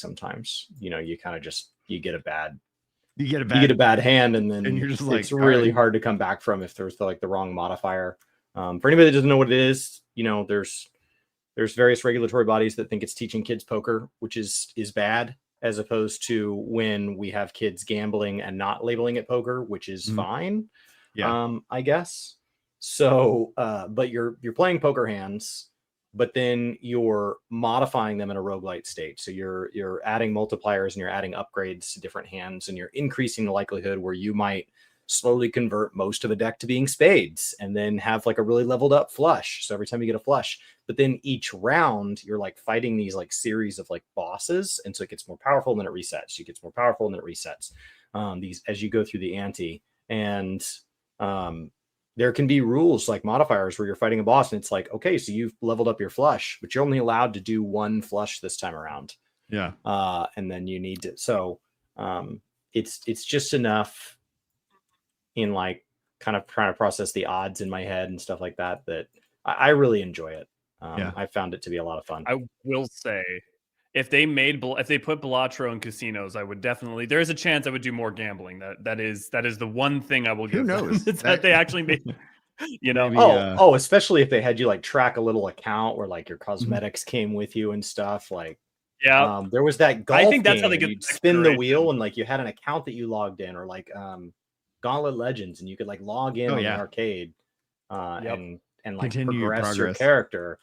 sometimes, you kind of just, you get a bad hand, and then you're just like, it's really hard to come back from if there's the wrong modifier. For anybody that doesn't know what it is, there's various regulatory bodies that think it's teaching kids poker, which is bad, as opposed to when we have kids gambling and not labeling it poker, which is fine. I guess. So, but you're playing poker hands, but then you're modifying them in a roguelite state. So you're adding multipliers and you're adding upgrades to different hands, and you're increasing the likelihood where you might slowly convert most of a deck to being spades and then have like a really leveled up flush. So every time you get a flush, but then each round you're like fighting these like series of like bosses. And so it gets more powerful and then it resets. It gets more powerful and then it resets. These as you go through the ante. And there can be rules like modifiers where you're fighting a boss and it's like, okay, so you've leveled up your flush, but you're only allowed to do one flush this time around. Yeah. And then you need to, so it's just enough in like kind of trying to process the odds in my head and stuff like that, that I really enjoy it. I found it to be a lot of fun. I will say, if they put Balatro in casinos, I would definitely, there is a chance I would do more gambling. That is the one thing I will give. Who knows? that they actually made, Maybe, especially if they had you like track a little account where like your cosmetics came with you and stuff. Like, there was that golf. I think that's game, how they get you'd spin the wheel and like you had an account that you logged in, or like Gauntlet Legends, and you could like log in on the arcade and like continue progress your character.